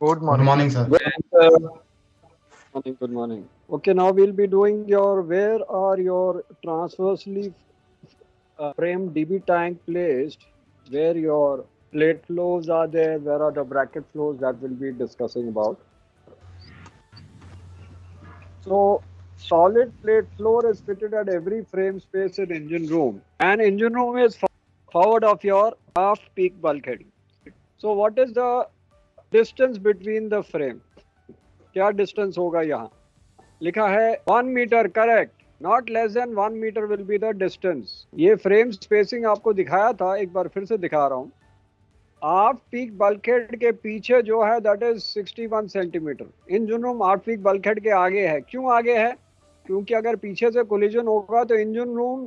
Good Good morning. morning, sir. And morning, good morning. Okay, now we'll be doing your where are your transversely framed DB tank placed, where your plate flows are there, where are the bracket flows that we'll be discussing about. So solid plate floor is fitted at every frame space in engine room, and engine room is forward of your aft peak bulkhead. So what is the distance between the frame? क्या distance होगा यहाँ लिखा है 1 metre correct not less than 1 metre will be the distance ये frame spacing आपको दिखाया था एक बार फिर से दिखा रहा हूँ आठ पीक बल्कहेड के पीछे जो है that is 61 centimetre engine room आठ पीक बल्कहेड के आगे है क्यों आगे है क्योंकि अगर पीछे से कोलिजन होगा तो इंजन रूम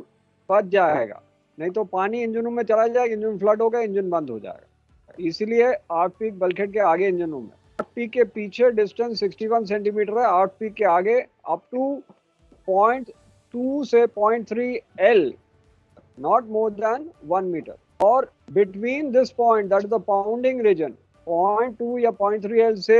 फंस जाएगा नहीं तो पानी इंजन रूम में चला जाएगा इंजन फ्लड होगा इंजन बंद हो जाएगा इसलिए आठ पीक बल्कहेड के आगे इंजन रूम है आठ पीक के पीछे डिस्टेंस 61 सेंटीमीटर है आठ पीक के आगे अप टू 0.2 से 0.3 L not more than 1 meter और between this point that is the pounding region 0.2 या 0.3 L से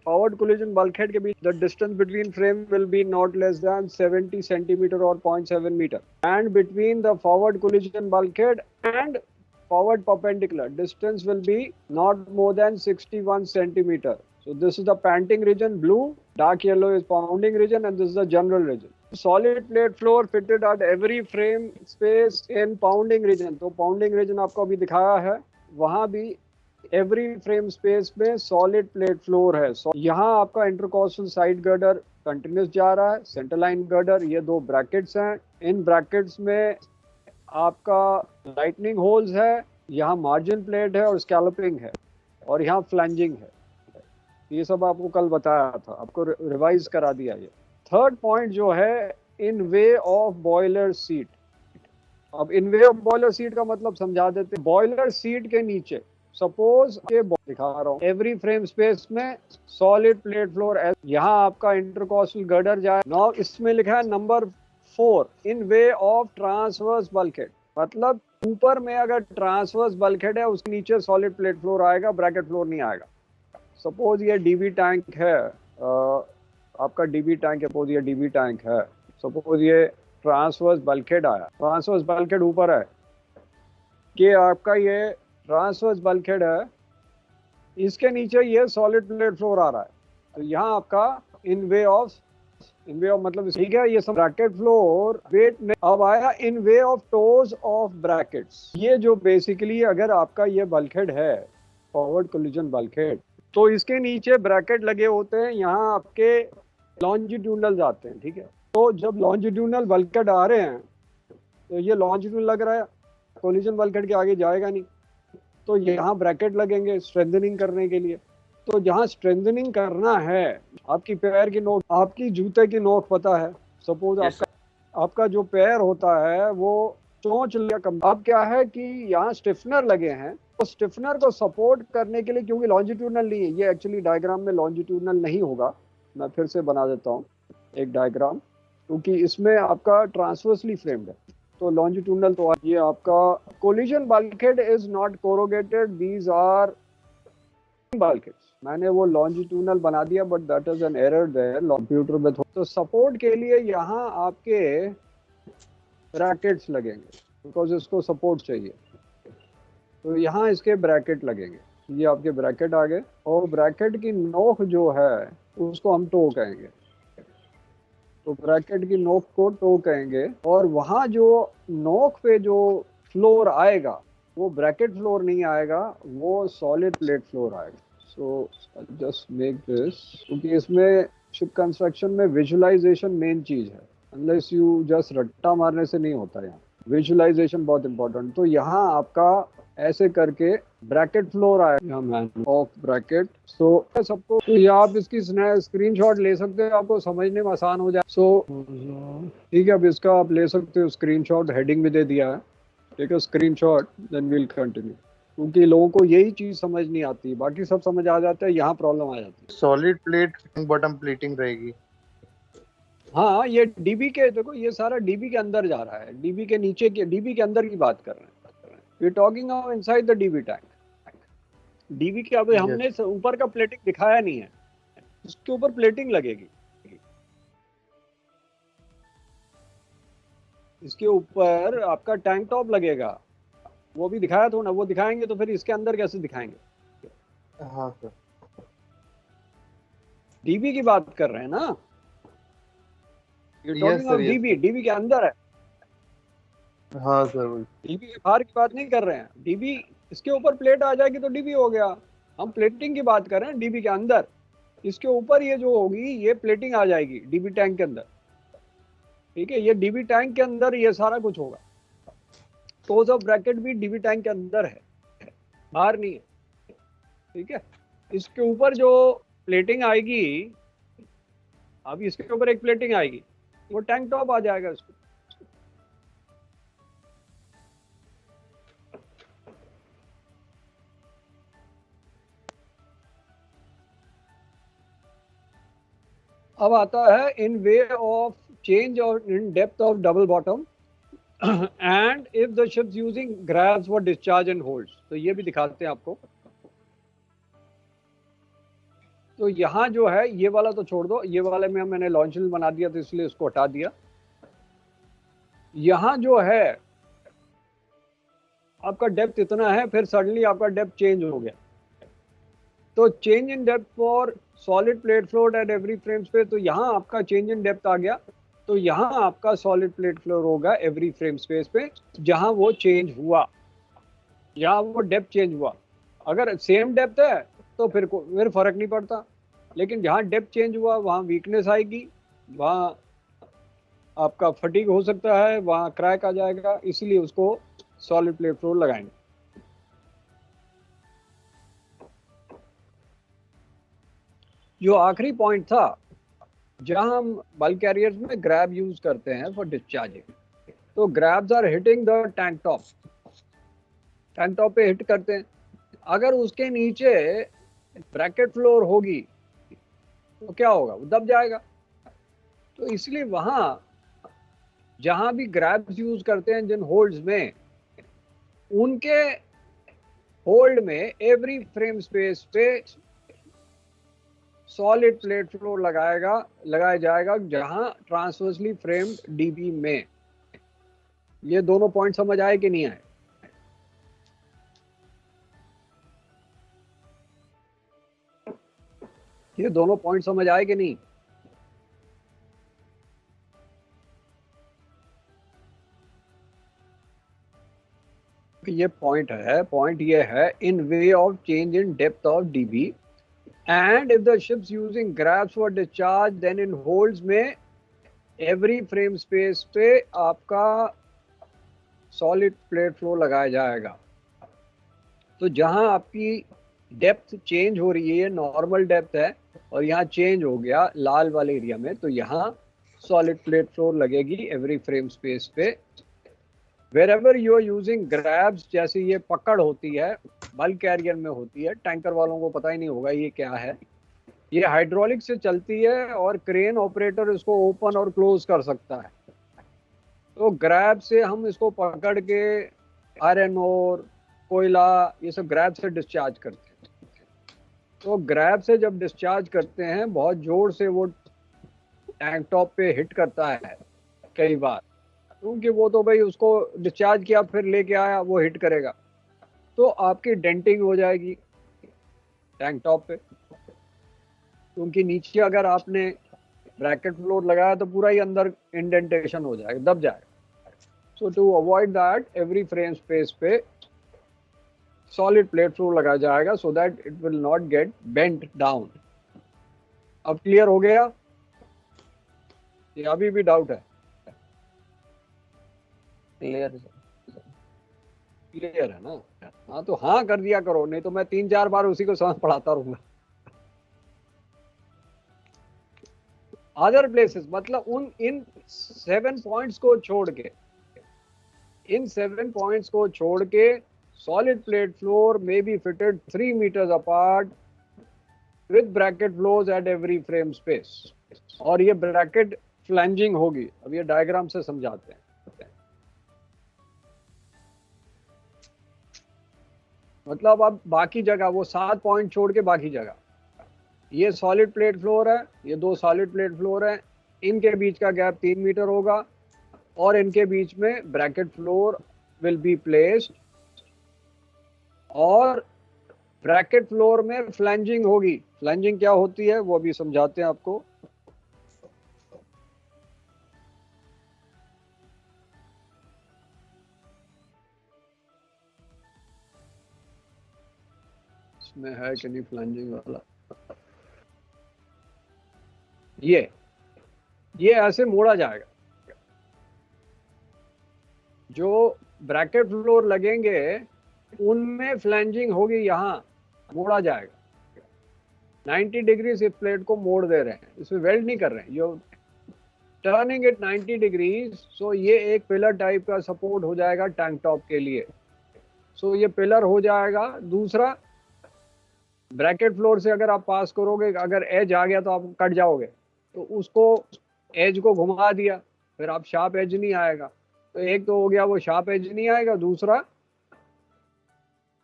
forward collision bulkhead के बीच the distance between frame will be not less than 70 centimeter or 0.7 meter and between the forward collision bulkhead and forward perpendicular distance will be not more than 61 centimeter. So this is the panting region blue, dark yellow is pounding region and this is the general region. Solid plate floor fitted at every frame space in pounding region. तो pounding region आपको अभी दिखाया है वहाँ भी every frame space में solid plate floor है यहाँ आपका intercostal side girder continuous जा रहा है center line girder ये दो brackets हैं इन brackets में आपका लाइटनिंग होल्स है यहाँ मार्जिन प्लेट है और स्कैल्पिंग है और यहाँ फ्लैंजिंग है ये सब आपको कल बताया था आपको रिवाइज करा दिया ये थर्ड पॉइंट जो है in way of boiler seat अब इन वे ऑफ बॉयलर सीट का मतलब समझा देते बॉयलर सीट के नीचे सपोज के दिखा रहा हूँ एवरी फ्रेम स्पेस में सॉलिड प्लेट फ्लोर यहाँ आपका इंटरकॉस्टल गर्डर जाए नौ इसमें लिखा है number 4 in way of transverse bulkhead मतलब ऊपर में अगर ट्रांसवर्स बल्कहेड है उसके नीचे सॉलिड प्लेट फ्लोर आएगा ब्रैकेट फ्लोर नहीं आएगा सपोज ये डीबी टैंक है आपका डीबी टैंक है सपोज ये डीबी टैंक है सपोज ये ट्रांसवर्स बल्कहेड आया ट्रांसवर्स बल्कहेड ऊपर है कि आपका ये ट्रांसवर्स बल्कहेड है इसके नीचे ये सॉलिड प्लेट फ्लोर आ रहा है तो यहाँ आपका इन वे ऑफ मतलब ठीक है ये सब ब्रैकेट फ्लोर वेट में अब आया in way of toes of brackets ये जो बेसिकली अगर आपका ये बल्कहेड है फॉरवर्ड कोलिजन बल्कहेड तो इसके नीचे ब्रैकेट लगे होते हैं यहाँ आपके लॉन्जिट्यूडनल जाते हैं ठीक है तो जब लॉन्जिट्यूडनल बल्कहेड आ रहे हैं तो ये लॉन्जिट्यूडनल लग रहा है कोलिजन बल्कहेड के आगे जाएगा नहीं तो यहाँ ब्रैकेट लगेंगे स्ट्रेंथनिंग करने के लिए तो जहाँ स्ट्रेंथनिंग करना है आपकी पैर की नोक आपकी जूते की नोक पता है सपोज आपका जो पैर होता है वो चोंच लिया कम अब क्या है कि यहाँ स्टिफनर लगे हैं तो स्टिफनर को सपोर्ट करने के लिए क्योंकि लॉन्जिट्यूडनल नहीं है ये एक्चुअली डायग्राम में लॉन्जिट्यूडनल नहीं होगा मैं फिर से बना देता हूँ एक डायग्राम क्योंकि इसमें आपका ट्रांसवर्सली फ्रेम्ड है तो लॉन्जिट्यूडनल तो ये आपका collision bulkhead is not corrugated these are bulkheads मैंने वो लॉन्जिट्यूडनल बना दिया but that is an error there computer में तो सपोर्ट के लिए यहाँ आपके ब्रैकेट्स लगेंगे बिकॉज इसको सपोर्ट चाहिए तो यहाँ इसके ब्रैकेट लगेंगे ये आपके ब्रैकेट आ गए और ब्रैकेट की नोक जो है उसको हम टो कहेंगे तो ब्रैकेट की नोक को टो कहेंगे और वहाँ जो नोक पे जो फ्लोर आएगा वो ब्रैकेट फ्लोर नहीं आएगा वो सॉलिड प्लेट फ्लोर आएगा सो जस्ट मेक दिस क्योंकि इसमें शिप कंस्ट्रक्शन में विजुअलाइजेशन मेन चीज है अनलेस यू जस्ट रट्टा मारने से नहीं होता यहाँ विजुअलाइजेशन बहुत इंपॉर्टेंट तो यहाँ आपका ऐसे करके ब्रैकेट फ्लोर आया मैन ऑफ ब्रैकेट सो सबको तो ये आप इसकी स्क्रीनशॉट ले सकते हैं आपको समझने में आसान हो जाए सो ठीक है अब इसका आप ले सकते हो स्क्रीनशॉट हेडिंग भी दे दिया है take a screenshot then we'll continue क्योंकि लोगों को यही चीज समझ नहीं आती बाकी सब समझ आ जाता है यहाँ प्रॉब्लम आ जाती है सॉलिड प्लेट बॉटम प्लेटिंग रहेगी हाँ ये डीबी के देखो ये सारा डीबी के अंदर जा रहा है डीबी के नीचे के डीबी के अंदर की बात कर रहे हैं we talking inside the DB tank DB के अभी Yes. हमने ऊपर का प्लेटिंग दिखाया नहीं है, इसके ऊपर प्लेटिंग लगेगी, इसके ऊपर आपका टैंक टॉप लगेगा, वो भी दिखाया तो ना, वो दिखाएंगे तो फिर इसके अंदर कैसे दिखाएंगे? हाँ सर। डीबी की बात कर रहे हैं ना, you yes talking of sir, yes dB, dB के अंदर है, सर। हाँ सर, वही। डीबी के बाहर की बात नहीं कर रहे हैं। डीबी इसके ऊपर प्लेट आ जाएगी तो डीबी हो गया, हम प्लेटिंग की बात कर रहे हैं डीबी के अंदर, इसके ऊपर ये जो होगी ये प्लेटिंग आ जाएगी डीबी टैंक के अंदर, ठीक है, ये डीबी टैंक के अंदर ये सारा कुछ होगा। टोज ऑफ ब्रैकेट भी डीबी टैंक के अंदर है, बाहर नहीं है, ठीक है। इसके ऊपर जो प्लेटिंग आएगी, अब इसके ऊपर एक प्लेटिंग आएगी, वो टैंक टॉप आ जाएगा इसको। अब आता है इन वे ऑफ चेंज और इन depth of double bottom and if the ships using grabs for discharge and holds, तो ये भी दिखाते हैं आपको। तो यहाँ जो है ये वाला तो छोड़ दो, ये वाले में मैंने लॉन्चिल बना दिया तो इसलिए उसको हटा दिया। यहाँ जो है आपका डेप्थ इतना है, फिर सडनली आपका डेप्थ चेंज हो गया, तो change in depth for solid plate floor at every frame space, तो यहाँ आपका चेंज इन डेप्थ आ गया, तो यहाँ आपका सॉलिड प्लेट फ्लोर होगा एवरी फ्रेम स्पेस पे जहाँ वो चेंज हुआ, जहाँ वो डेप्थ चेंज हुआ। अगर सेम डेप्थ है तो फिर फर्क नहीं पड़ता, लेकिन जहाँ डेप्थ चेंज हुआ वहाँ वीकनेस आएगी, वहाँ आपका फटीग हो सकता है, वहाँ क्रैक आ जाएगा, इसीलिए उसको सॉलिड प्लेट फ्लोर लगाएंगे। जो आखिरी पॉइंट था जहां हम बल्क कैरियर्स में ग्रैब यूज करते हैं फॉर डिस्चार्जिंग, तो grabs are hitting the tank top, tank top पे हिट करते हैं, अगर उसके नीचे ब्रैकेट फ्लोर होगी तो क्या होगा, वो दब जाएगा। तो इसलिए वहां जहां भी ग्रैब्स यूज करते हैं जिन होल्ड्स में, उनके होल्ड में एवरी फ्रेम स्पेस पे सॉलिड प्लेट फ्लोर लगाया जाएगा जहां ट्रांसवर्सली फ्रेम्ड डीबी में। ये दोनों पॉइंट समझ आए कि नहीं आए? ये दोनों पॉइंट समझ आए कि नहीं? ये पॉइंट ये है in way of change in depth of DB and if the ships using grabs for discharge then in holds में every frame space पे आपका solid plate flow लगाया जाएगा। तो जहां आपकी डेप्थ चेंज हो रही है, ये नॉर्मल डेप्थ है और यहाँ चेंज हो गया लाल वाले एरिया में, तो यहाँ सॉलिड प्लेट फ्लोर लगेगी एवरी फ्रेम स्पेस पे। Wherever you are using grabs, जैसे ये पकड़ होती है बल्क कैरियर में होती है, टैंकर वालों को पता ही नहीं होगा ये क्या है, ये हाइड्रोलिक से चलती है और क्रेन ऑपरेटर इसको ओपन और क्लोज कर सकता है। तो ग्रैब से हम इसको पकड़ के आयरन और कोयला ये सब ग्रैब से डिस्चार्ज करते हैं। तो ग्रैब से जब डिस्चार्ज करते हैं बहुत जोर से वो टैंक टॉप पे हिट करता है कई बार, क्योंकि वो तो भाई उसको डिस्चार्ज किया फिर लेके आया, वो हिट करेगा, तो आपकी डेंटिंग हो जाएगी टैंक टॉप पे, क्योंकि नीचे अगर आपने ब्रैकेट फ्लोर लगाया तो पूरा ही अंदर इंडेंटेशन हो जाएगा, दब जाएगा। So to avoid that every frame space पे सॉलिड प्लेट फ्लोर लगाया जाएगा so that it will not get bent down. अब क्लियर हो गया? ये अभी भी डाउट है? क्लियर है ना? हाँ तो हाँ कर दिया करो, नहीं तो मैं 3-4 बार उसी को समझ पढ़ाता रहूंगा। अदर प्लेसेस मतलब इन 7 पॉइंट्स को छोड़ के, इन 7 पॉइंट्स को छोड़ के solid plate floor may be fitted 3 meters apart with bracket flows at every frame space, और ये ब्रैकेट फ्लैंजिंग होगी। अब ये डायग्राम से समझाते हैं। मतलब अब बाकी जगह वो 7 पॉइंट छोड़ के बाकी जगह, ये सॉलिड प्लेट फ्लोर है, ये 2 सॉलिड प्लेट फ्लोर है, इनके बीच का गैप 3 मीटर होगा और इनके बीच में bracket floor will be placed और ब्रैकेट फ्लोर में फ्लैंजिंग होगी। फ्लैंजिंग क्या होती है वो अभी समझाते हैं आपको। इसमें है कि नहीं फ्लैंजिंग वाला, ये ऐसे मोड़ा जाएगा, जो ब्रैकेट फ्लोर लगेंगे उनमें फ्लैंजिंग होगी, यहाँ मोड़ा जाएगा 90 डिग्री। इस प्लेट को मोड़ दे रहे हैं, इसमें वेल्ड नहीं कर रहे हैं, यो टर्निंग इट 90 डिग्रीज। सो ये एक पिलर टाइप का सपोर्ट हो जाएगा टैंक टॉप के लिए। सो ये पिलर हो जाएगा। दूसरा, ब्रैकेट फ्लोर से अगर आप पास करोगे, अगर एज आ गया तो आप कट जाओगे, तो उसको एज को घुमा दिया, फिर आप शार्प एज नहीं आएगा। तो एक तो हो गया वो शार्प एज नहीं आएगा, दूसरा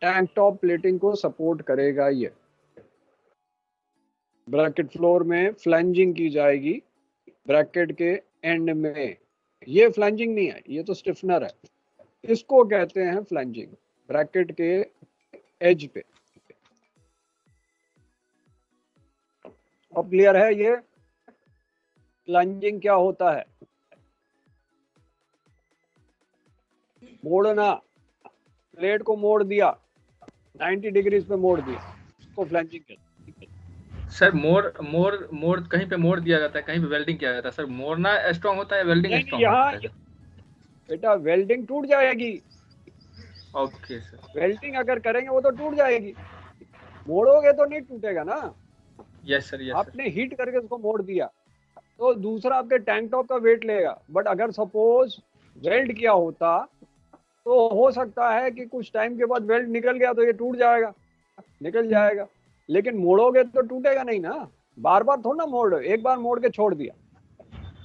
टैंक टॉप प्लेटिंग को सपोर्ट करेगा। ये ब्रैकेट फ्लोर में फ्लैंजिंग की जाएगी ब्रैकेट के एंड में। ये फ्लैंजिंग नहीं है, ये तो स्टिफनर है, इसको कहते हैं फ्लैंजिंग ब्रैकेट के एज पे। अब क्लियर है ये फ्लैंजिंग क्या होता है? मोड़ना, प्लेट को मोड़ दिया 90 डिग्रीज पे मोड़ दिया, इसको फ्लैंजिंग कहते हैं। सर मोड़ कहीं पे मोड़ दिया जाता है, कहीं पे वेल्डिंग किया जाता है। सर मोड़ना स्ट्रांग होता है, वेल्डिंग नहीं, स्ट्रांग होता है? बेटा वेल्डिंग टूट जाएगी। Okay sir. वेल्डिंग अगर करेंगे वो तो टूट जाएगी, मोड़ोगे तो नहीं टूटेगा ना। यस सर, यस आपने हीट करके उसको मोड़ दिया तो दूसरा आपके टैंक टॉप का वेट लेगा। बट अगर सपोज वेल्ड किया होता तो हो सकता है कि कुछ टाइम के बाद वेल्ड निकल गया तो ये टूट जाएगा, निकल जाएगा। लेकिन मोड़ोगे तो टूटेगा नहीं ना, बार बार थोड़ा ना मोड़, एक बार मोड़ के छोड़ दिया।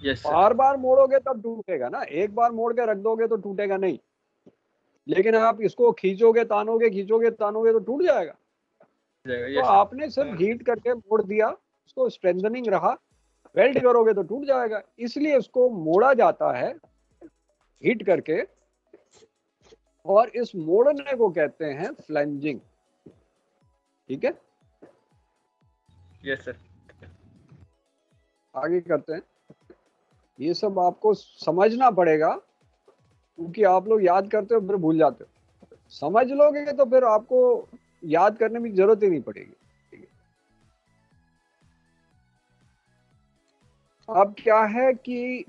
Yes sir. बार बार मोड़ोगे तब टूटेगा ना, एक बार मोड़ के रख दोगे तो टूटेगा नहीं। लेकिन आप इसको खींचोगे तानोगे तो टूट जाएगा। तो आपने सिर्फ हीट करके मोड़ दिया, उसको स्ट्रेंथनिंग रहा, वेल्ड करोगे तो टूट जाएगा। इसलिए उसको मोड़ा जाता है हीट करके, और इस मोड़ने को कहते हैं फ्लैंजिंग। ठीक है, यस सर। आगे करते हैं। ये सब आपको समझना पड़ेगा, क्योंकि आप लोग याद करते हो फिर भूल जाते हो। समझ लोगे तो फिर आपको याद करने की जरूरत ही नहीं पड़ेगी। अब क्या है कि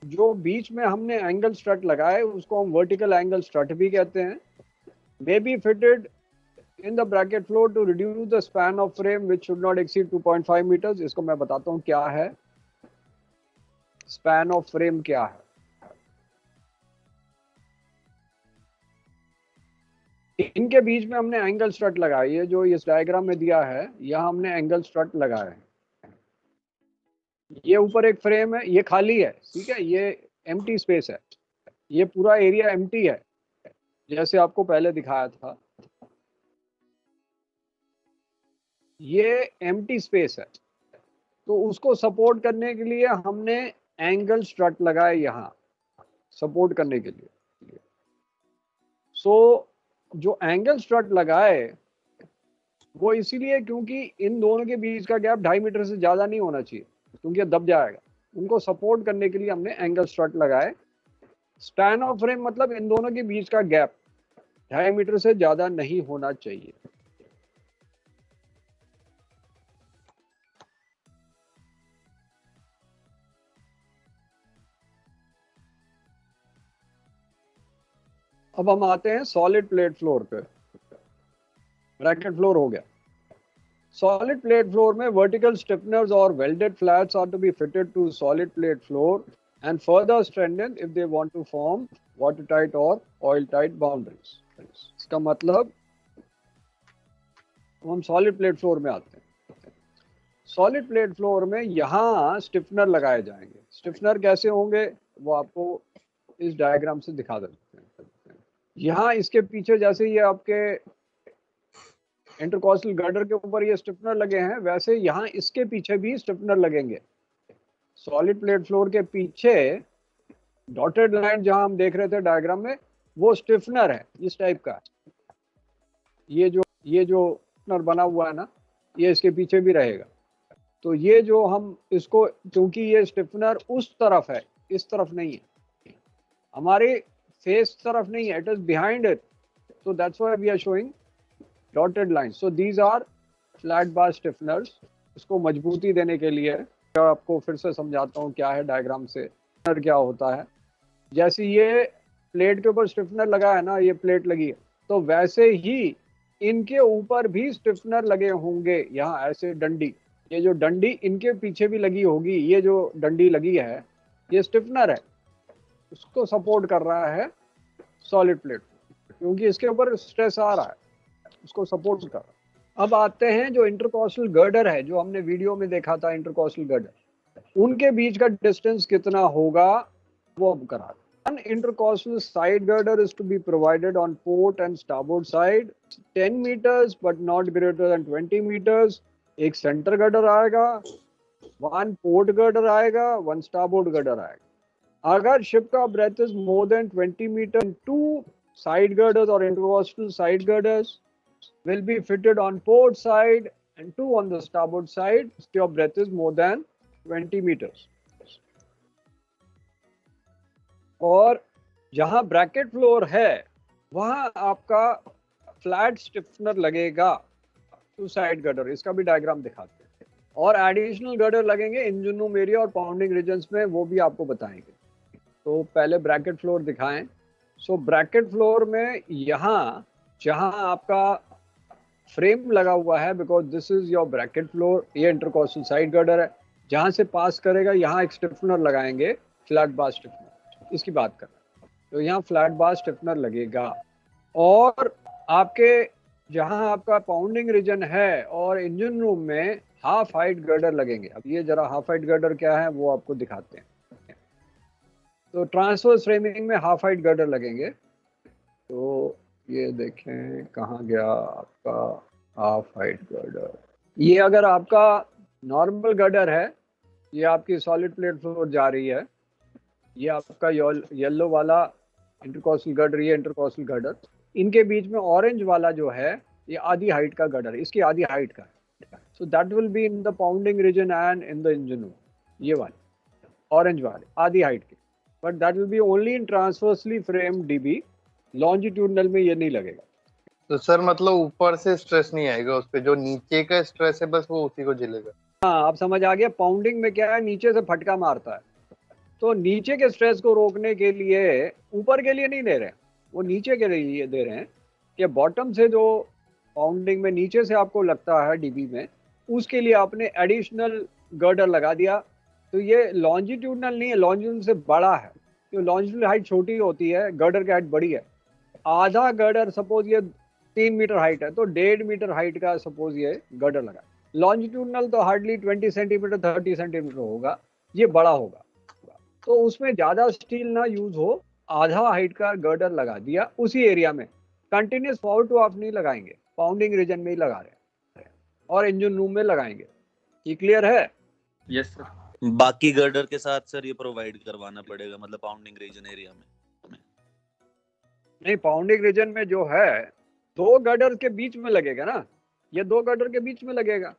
जो बीच में हमने एंगल स्ट्रट लगाए उसको हम वर्टिकल एंगल स्ट्रट भी कहते हैं। May be fitted in the bracket floor to reduce the span of frame which should not exceed 2.5 metres. इसको मैं बताता हूँ क्या है स्पैन ऑफ फ्रेम, क्या है। इनके बीच में हमने एंगल स्ट्रट लगाई है, जो इस डायग्राम में दिया है, यहाँ हमने एंगल स्ट्रट लगाया है। ये ऊपर एक फ्रेम है, ये खाली है, ठीक है, ये एम्प्टी स्पेस है, ये पूरा एरिया एम्प्टी है जैसे आपको पहले दिखाया था। ये एम्प्टी स्पेस है, तो उसको सपोर्ट करने के लिए हमने एंगल स्ट्रट लगाए यहाँ सपोर्ट करने के लिए। सो जो एंगल स्ट्रट लगाए वो इसीलिए क्योंकि इन दोनों के बीच का गैप 2.5 मीटर से ज्यादा नहीं होना चाहिए, क्योंकि दब जाएगा। उनको सपोर्ट करने के लिए हमने एंगल स्ट्रट लगाए। स्पैन ऑफ फ्रेम मतलब इन दोनों के बीच का गैप 2.5 मीटर से ज्यादा नहीं होना चाहिए। अब हम आते हैं सॉलिड प्लेट फ्लोर पे। ब्रैकेट फ्लोर हो गया। सॉलिड प्लेट फ्लोर में वर्टिकल स्टिफनर्स और welded flats are to be fitted to solid plate floor and further strengthened if they want to form watertight or oil-tight boundaries. इसका मतलब हम solid plate floor में आते हैं। सॉलिड प्लेट फ्लोर में यहाँ स्टिफनर लगाए जाएंगे। स्टिफनर कैसे होंगे वो आपको इस डायग्राम से दिखा देते हैं। यहाँ इसके पीछे जैसे ये आपके इंटरकॉस्टल गर्डर के ऊपर ये स्टिफनर लगे हैं, वैसे यहाँ इसके पीछे भी स्टिफनर लगेंगे। सॉलिड प्लेट फ्लोर के पीछे डॉटेड लाइन जहां हम देख रहे थे डायग्राम में, वो स्टिफनर है इस टाइप का। ये जो स्टिफनर बना हुआ है ना, ये इसके पीछे भी रहेगा। तो ये जो हम इसको, क्योंकि ये स्टिफनर उस तरफ है, इस तरफ नहीं है, हमारे फेस तरफ नहीं है, it is behind it, so that's why we are showing dotted lines. So these are flat bar stiffeners. इसको मजबूती देने के लिए आपको फिर से समझाता हूँ क्या है डायग्राम से, स्टिफनर क्या होता है। जैसे ये प्लेट के ऊपर स्टिफनर लगा है ना, ये प्लेट लगी है, तो वैसे ही इनके ऊपर भी स्टिफनर लगे होंगे। यहाँ ऐसे डंडी, ये जो डंडी इनके पीछे भी लगी होगी, ये जो डंडी लगी है ये स्टिफनर है, उसको सपोर्ट कर रहा है सॉलिड प्लेट, क्योंकि इसके ऊपर स्ट्रेस आ रहा है, उसको सपोर्ट कर रहा है। अब आते हैं जो इंटरकॉस्टल गर्डर है, जो हमने वीडियो में देखा था इंटरकॉस्टल गर्डर, उनके बीच का डिस्टेंस कितना होगा वो अब करा। One intercostal side girder is to be provided on port and starboard side, 10 meters but not greater than 20 meters. एक center girder आएगा, one port girder आएगा, one starboard girder आएगा। अगर ship का breadth is more than 20 meters, two side girders or intercostal side girders will be fitted on port side and two on the starboard side. Your breadth is more than 20 meters. और जहां bracket floor है वहां आपका flat stiffener लगेगा, to side girder, इसका भी diagram दिखाते हैं। और एडिशनल गर्डर लगेंगे इंजन रूम एरिया और पाउंडिंग रीजन्स में, वो भी आपको बताएंगे। तो पहले ब्रैकेट फ्लोर दिखाएं। सो ब्रैकेट फ्लोर में यहाँ जहां आपका फ्रेम लगा हुआ है, because this is your bracket floor, ये इंटरकॉस्टल साइड गर्डर है, जहां से पास करेगा यहाँ एक स्टिफनर लगाएंगे, फ्लैट बार स्टिफनर, इसकी बात कर। तो यहाँ फ्लैट बार स्टिफनर लगेगा। और आपके जहां आपका पाउंडिंग रीजन है और इंजन रूम में हाफ हाइट गर्डर लगेंगे। अब ये जरा हाफ हाइट गर्डर क्या है वो आपको दिखाते हैं। तो ट्रांसवर्स फ्रेमिंग में हाफ हाइट गर्डर लगेंगे। तो ये देखें कहाँ गया आपका हाफ हाइट गर्डर। ये अगर आपका नॉर्मल गर्डर है, ये आपकी सॉलिड प्लेट फ्लोर जा रही है, ये आपका येलो वाला इंटरकॉस्टल गर्डर, ये इंटरकॉस्टल गर्डर, इनके बीच में ऑरेंज वाला जो है ये आधी हाइट का गर्डर, इसकी आधी हाइट का है। So that will be in the pounding region and in the engine room, ये वाले ऑरेंज वाले आधी हाइट के, but that will be only in transversely frame DB, longitudinal में ये नहीं लगेगा। तो सर मतलब ऊपर से स्ट्रेस नहीं आएगा उस पे, जो नीचे का स्ट्रेस है बस वो उसी को झेलेगा। हाँ, आप समझ आ गया। पाउंडिंग में क्या है, नीचे से फटका मारता है, तो नीचे के स्ट्रेस को रोकने के लिए ऊपर के लिए नहीं दे रहे हैं, वो नीचे के लिए दे रहे हैं कि बॉटम से जो पाउंडिंग में नीचे से आपको लगता है डीबी में, उसके लिए आपने एडिशनल गर्डर लगा दिया। तो ये लॉन्जिट्यूडनल नहीं है, लॉन्जिट्यूडनल से बड़ा है, तो लॉन्जिट्यूडनल हाइट छोटी होती है, गर्डर की हाइट बड़ी है। आधा गर्डर सपोज ये 3 मीटर हाइट है, तो 1.5 मीटर हाइट का सपोज ये गर्डर लगा। लॉन्जिट्यूडनल तो हार्डली 20 सेंटीमीटर 30 सेंटीमीटर होगा, ये बड़ा होगा, तो उसमें ज्यादा स्टील ना यूज हो, आधा हाइट का गर्डर लगा दिया उसी एरिया में। कंटिन्यूस फॉरवर्ड टू ऑफ नहीं लगाएंगे, पाउंडिंग रीजन में ही लगा रहे हैं और इंजन रूम में लगाएंगे। ये क्लियर है? Yes sir. बाकी गर्डर के साथ सर ये प्रोवाइड करवाना पड़ेगा, मतलब पाउंडिंग रीजन एरिया में? नहीं, पाउंडिंग रीजन में जो है 2 गर्डर के बीच में लगेगा ना, ये 2 गर्डर के बीच में लगेगा।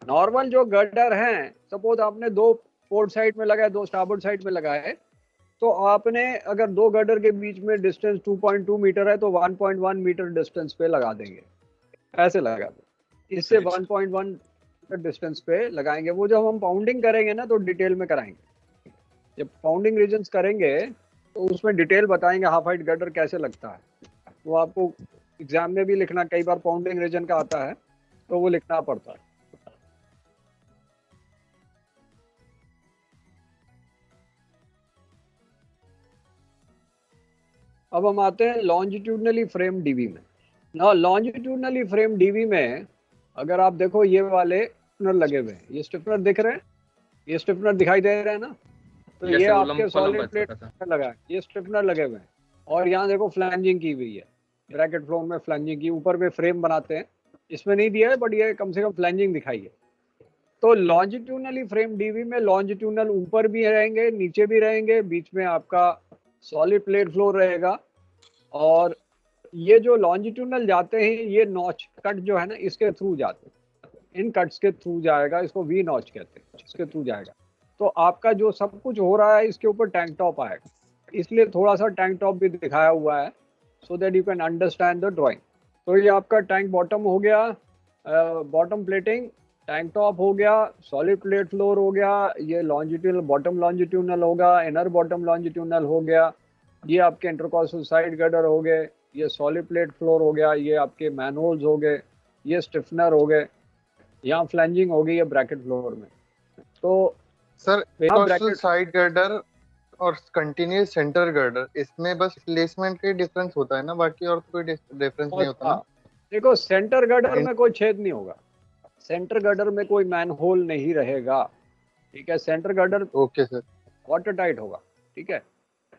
नॉर्मल जो गर्डर हैं, सपोज आपने 2 पोर्ट साइड में लगाए, 2 स्टारबोर्ड साइड में लगाए, तो आपने अगर 2 गर्डर के बीच में डिस्टेंस 2.2 मीटर है तो 1.1 मीटर डिस्टेंस पे लगा देंगे, ऐसे लगा दें। इससे 1.1 मीटर डिस्टेंस पे लगाएंगे। वो जब हम पाउंडिंग करेंगे ना तो डिटेल में कराएंगे, जब पाउंडिंग रीजन्स करेंगे तो उसमें डिटेल बताएंगे हाफ हाइट गर्डर कैसे लगता है। वो आपको एग्जाम में भी लिखना, कई बार पाउंडिंग रीजन का आता है तो वो लिखना पड़ता है। अब हम आते हैं लॉन्जिट्यूडनली फ्रेम डीवी में। ना लॉन्जिट्यूडनली फ्रेम डीवी में अगर आप देखो, ये वाले स्टिफनर लगे हुए हैं, ये स्टिफनर दिख रहे हैं, ये स्टिफनर दिखाई दे रहे हैं ना, तो ये आपके सॉलिड प्लेट लगा है, ये स्टिफनर लगे हुए हैं। और यहाँ देखो फ्लैंजिंग की हुई है, ब्रैकेट फ्लोर में फ्लैंजिंग की, ऊपर में फ्रेम बनाते हैं इसमें नहीं दिया है, बट ये कम से कम फ्लैंजिंग दिखाई है। तो लॉन्जिट्यूनली फ्रेम डीवी में लॉन्जिट्यूनल ऊपर भी रहेंगे, नीचे भी रहेंगे, बीच में आपका सॉलिड प्लेट फ्लोर रहेगा। और ये जो लॉन्जिट्यूनल जाते हैं, ये नॉच कट जो है ना, इसके थ्रू जाते हैं, इन कट्स के थ्रू जाएगा, इसको वी नॉच कहते हैं, इसके थ्रू जाएगा। तो आपका जो सब कुछ हो रहा है इसके ऊपर टैंक टॉप आएगा, इसलिए थोड़ा सा टैंक टॉप भी दिखाया हुआ है, so that you can understand the drawing. तो ये आपका टैंक बॉटम हो गया, बॉटम प्लेटिंग, टैंक टॉप हो गया, सॉलिड प्लेट फ्लोर हो गया, ये लॉन्जिट्यूनल बॉटम लॉन्जिट्यूनल होगा, इनर बॉटम लॉन्जिट्यूनल हो गया, ये आपके इंटरकॉस्टल साइड गर्डर हो गए, ये सॉलिड प्लेट फ्लोर हो गया, ये आपके मैनहोल्स हो गए, ये स्टिफनर हो गए, यहाँ फ्लैंजिंग हो गई है ब्रैकेट फ्लोर में। तो सर यहाँ कोस्टल ब्रैकेट साइड गर्डर और कंटिन्यूस सेंटर गर्डर, इसमें बस प्लेसमेंट का डिफरेंस होता है ना, बाकी और तो कोई डिफरेंस नहीं होता ना। देखो सेंटर गर्डर में कोई छेद नहीं होगा, सेंटर गर्डर में कोई मैन होल नहीं रहेगा, ठीक है। Centre girder okay sir. Water tight होगा, ठीक है,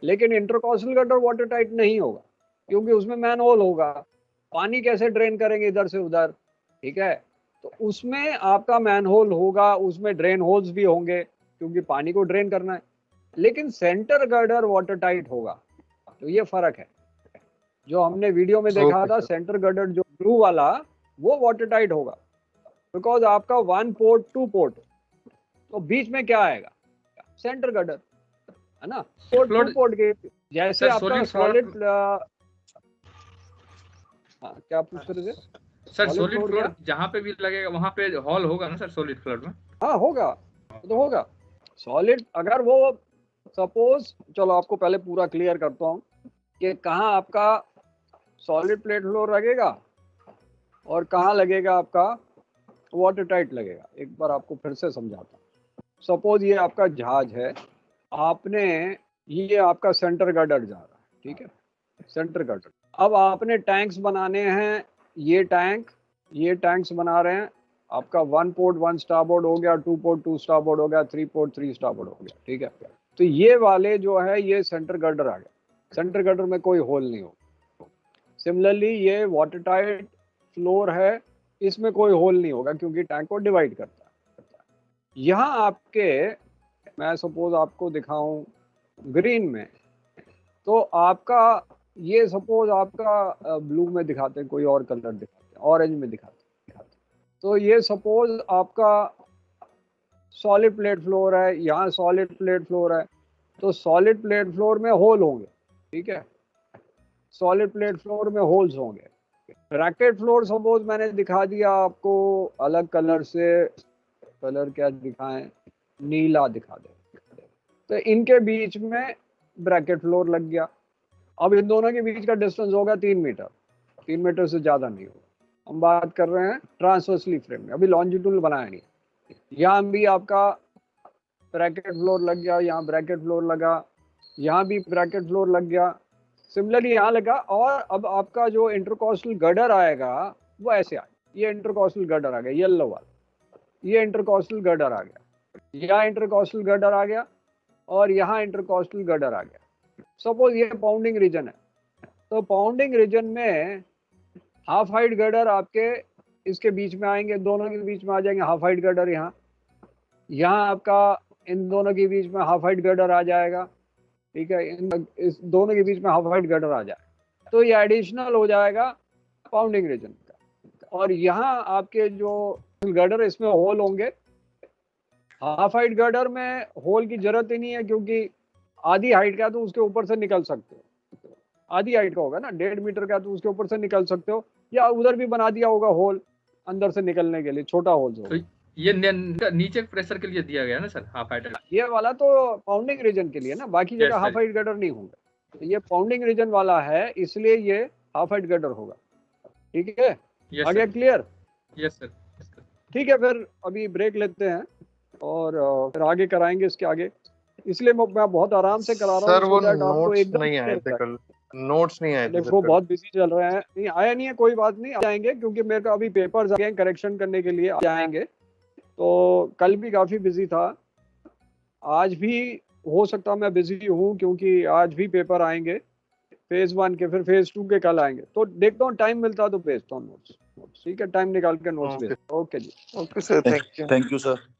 लेकिन इंटरकॉस्टल गर्डर वाटर टाइट नहीं होगा, क्योंकि उसमें मैन होल होगा। पानी कैसे ड्रेन करेंगे इधर से उधर, ठीक है, तो उसमें आपका मैन होल होगा, उसमें ड्रेन होल्स भी होंगे, क्योंकि पानी को ड्रेन करना है। लेकिन सेंटर गर्डर वाटर टाइट होगा, तो ये फर्क है। जो हमने वीडियो में देखा Okay, था, sir. सेंटर गर्डर जो ब्लू वाला, वो वाटर टाइट होगा, बिकॉज आपका 1 पोर्ट 2 पोर्ट, तो बीच में क्या आएगा, सेंटर गर्डर, है ना। पोर्ट 2 पोर्ट के जैसे सर, आपका solid सॉलिड, floor- हाँ क्या पूछ रहे थे sir Solid solid floor floor क्या? जहाँ पे भी लगेगा वहाँ पे हॉल होगा ना सर, सॉलिड फ्लोर में? हाँ होगा, तो होगा सॉलिड। अगर वो सपोज, चलो आपको पहले पूरा क्लियर करता हूँ कि कहाँ आपका सॉलिड प्लेट फ्लोर लगेगा और कहाँ लगेगा आपका वाटर टाइट लगेगा। एक बार आपको फिर से समझाता हूँ। सपोज ये आपका जहाज है, आपने, ये आपका सेंटर गर्डर जा रहा है, ठीक है, सेंटर गर्डर। अब आपने टैंक्स बनाने हैं, ये टैंक्स बना रहे हैं, आपका 1 पोर्ट 1 स्टारबोर्ड हो गया, 2 पोर्ट 2 स्टारबोर्ड हो गया, 3 पोर्ट 3 स्टारबोर्ड हो गया, ठीक है। तो ये वाले जो है, ये सेंटर गर्डर आ गया, सेंटर गर्डर में कोई होल नहीं होगा। सिमिलरली ये वाटर टाइट फ्लोर है, इसमें कोई होल नहीं होगा, क्योंकि टैंक को डिवाइड करता है। यहाँ आपके, मैं सपोज आपको दिखाऊं ग्रीन में, तो आपका ये सपोज आपका ब्लू में दिखाते हैं, कोई और कलर दिखाते हैं, ऑरेंज में दिखाते हैं। तो ये सपोज आपका सॉलिड प्लेट फ्लोर है, यहाँ सॉलिड प्लेट फ्लोर है, तो सॉलिड प्लेट फ्लोर में होल होंगे, ठीक है, सॉलिड प्लेट फ्लोर में होल्स होंगे। ब्रैकेट फ्लोर सपोज मैंने दिखा दिया आपको अलग कलर से, कलर क्या दिखाएं, नीला दिखा दे, तो इनके बीच में ब्रैकेट फ्लोर लग गया। अब इन दोनों के बीच का डिस्टेंस होगा 3 मीटर, 3 मीटर से ज़्यादा नहीं होगा। हम बात कर रहे हैं ट्रांसवर्सली फ्रेम में, अभी लॉन्जिट्यूडनल बनाया नहीं। यहाँ भी आपका ब्रैकेट फ्लोर लग गया, यहाँ ब्रैकेट फ्लोर लगा, यहाँ भी ब्रैकेट फ्लोर लग गया, सिमिलरली यहाँ लगा। और अब आपका जो इंटरकॉस्टल गर्डर आएगा वो ऐसे आएगा, ये इंटरकॉस्टल गर्डर आ गया येलो वाला, ये इंटरकॉस्टल गर्डर आ गया, यहाँ इंटरकॉस्टल गर्डर आ गया, और यहाँ इंटरकॉस्टल गर्डर आ गया। सपोज ये पाउंडिंग रीजन है, तो पाउंडिंग रीजन में हाफ हाइट गर्डर आपके इसके बीच में आएंगे, दोनों के बीच में आ जाएंगे हाफ हाइट गर्डर। यहाँ आपका इन दोनों के बीच में हाफ हाइट गर्डर आ जाएगा, ठीक है, इस दोनों के बीच में हाफ हाइट गर्डर आ जाएगा, तो ये एडिशनल हो जाएगा पाउंडिंग रीजन का। और यहाँ आपके जो गर्डर, इसमें होल होंगे। हाफ हाइट गर्डर में होल की जरूरत ही नहीं है, क्योंकि आधी हाइट का तो उसके ऊपर से निकल सकते हो, आधी हाइट का होगा ना, 1.5 मीटर का, तो उसके ऊपर से निकल सकते हो, या उधर भी बना दिया होगा होल अंदर से निकलने के लिए, छोटा होल होगा। तो ये नीचे प्रेशर के लिए दिया गया ना सर, हाफ हाइट? ये वाला तो पाउंडिंग रीजन के लिए ना, बाकी जगह हाफ हाइट गर्डर नहीं होंगे। तो ये पाउंडिंग रीजन वाला है, इसलिए ये हाफ हाइट गर्डर होगा, ठीक है। आगे क्लियर? Yes sir. ठीक है, फिर अभी ब्रेक लेते हैं और फिर आगे कराएंगे इसके आगे। इसलिए मैं बहुत आराम से करा रहा हूँ सर, वो आपको नोट्स एकदम नहीं आए थे कल, नोट्स नहीं आए थे देखो बहुत बिजी चल रहे हैं, नहीं आया नहीं है, कोई बात नहीं, आएंगे, क्योंकि मेरे को अभी पेपर्स आ गए करेक्शन करने के लिए आएंगे। तो कल भी काफ़ी बिजी था, आज भी हो सकता मैं बिजी हूँ, क्योंकि आज भी पेपर आएंगे फेज़ 1 के, फिर फेज़ 2 के कल आएंगे। तो देखता हूँ टाइम मिलता है तो भेजता हूँ नोट्स, ठीक है, टाइम निकाल के नोट्स Okay. भेज। ओके जी। Okay sir, thank you. Thank you sir.